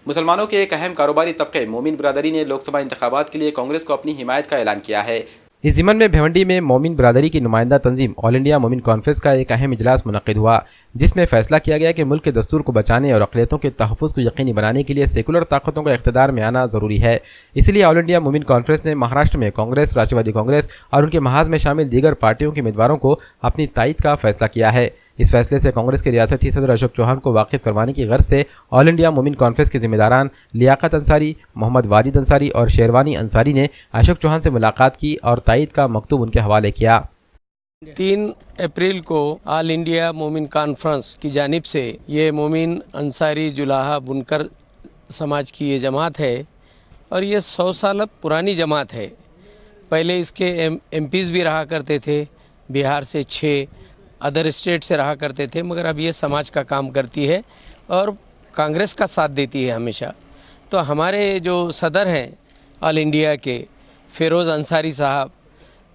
मुसलमानों के एक अहम कारोबारी तबके मोमिन बिरादरी ने लोकसभा इंतखाबात के लिए कांग्रेस को अपनी हिमायत का ऐलान किया है। इस ज़िमन में भिवंडी में मोमिन बिरादरी की नुमाइंदा तंजीम ऑल इंडिया मोमिन कॉन्फ्रेंस का एक अहम इजलास मुनक्किद हुआ, जिसमें फैसला किया गया कि मुल्क के दस्तूर को बचाने और अक़लियतों के तहफ़्फ़ुज़ को यकीनी बनाने के लिए सेकुलर ताकतों का इक़्तिदार में आना ज़रूरी है। इसलिए ऑल इंडिया मोमिन कॉन्फ्रेंस ने महाराष्ट्र में कांग्रेस, राष्ट्रवादी कांग्रेस और उनके महाज़ में शामिल दीगर पार्टियों के उम्मीदवारों को अपनी तायद का फैसला किया है। इस फैसले से कांग्रेस के रियासती सदर अशोक चौहान को वाकिफ करवाने की गर्ज से ऑल इंडिया मोमिन कॉन्फ्रेंस के जिम्मेदारान लियाकत अंसारी, मोहम्मद वाजिद अंसारी और शेरवानी अंसारी ने अशोक चौहान से मुलाकात की और तायद का मकतूब उनके हवाले किया। 3 अप्रैल को ऑल इंडिया मोमिन कॉन्फ्रेंस की जानिब से ये मोमिन अंसारी जुलाहा बुनकर समाज की ये जमात है और ये 100 साल पुरानी जमात है। पहले इसके एमपीज़ भी रहा करते थे, बिहार से 6 अदर स्टेट से रहा करते थे, मगर अब ये समाज का काम करती है और कांग्रेस का साथ देती है हमेशा। तो हमारे जो सदर हैं ऑल इंडिया के फ़िरोज़ अंसारी साहब,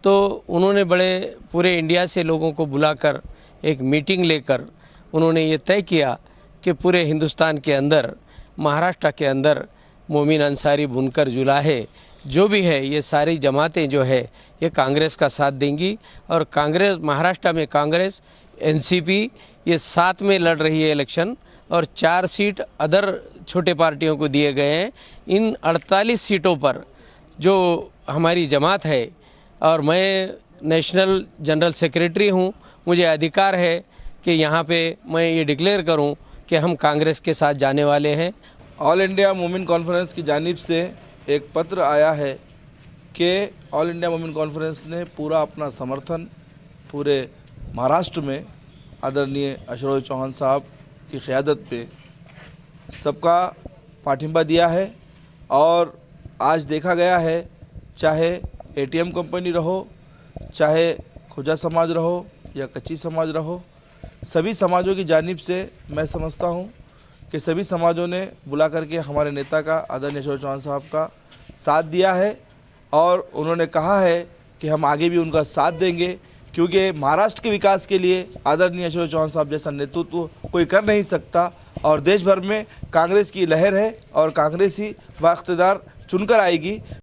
तो उन्होंने बड़े पूरे इंडिया से लोगों को बुलाकर एक मीटिंग लेकर उन्होंने ये तय किया कि पूरे हिंदुस्तान के अंदर, महाराष्ट्र के अंदर मोमिन अंसारी बुनकर जुलाहे जो भी है, ये सारी जमातें जो है ये कांग्रेस का साथ देंगी और कांग्रेस महाराष्ट्र में कांग्रेस, एनसीपी ये साथ में लड़ रही है इलेक्शन और 4 सीट अदर छोटे पार्टियों को दिए गए हैं। इन 48 सीटों पर जो हमारी जमात है और मैं नेशनल जनरल सेक्रेटरी हूँ, मुझे अधिकार है कि यहाँ पे मैं ये डिक्लेयर करूँ कि हम कांग्रेस के साथ जाने वाले हैं। ऑल इंडिया मोमिन कॉन्फ्रेंस की जानिब से एक पत्र आया है कि ऑल इंडिया मोमिन कॉन्फ्रेंस ने पूरा अपना समर्थन पूरे महाराष्ट्र में आदरणीय अशोक चौहान साहब की क़यादत पे सबका पाठिंबा दिया है। और आज देखा गया है, चाहे एटीएम कंपनी रहो, चाहे खुजा समाज रहो या कच्ची समाज रहो, सभी समाजों की जानिब से मैं समझता हूँ कि सभी समाजों ने बुला करके हमारे नेता का, आदरणीय अशोक चौहान साहब का साथ दिया है और उन्होंने कहा है कि हम आगे भी उनका साथ देंगे, क्योंकि महाराष्ट्र के विकास के लिए आदरणीय अशोक चौहान साहब जैसा नेतृत्व कोई कर नहीं सकता और देश भर में कांग्रेस की लहर है और कांग्रेस ही बाइख्तियार चुनकर आएगी।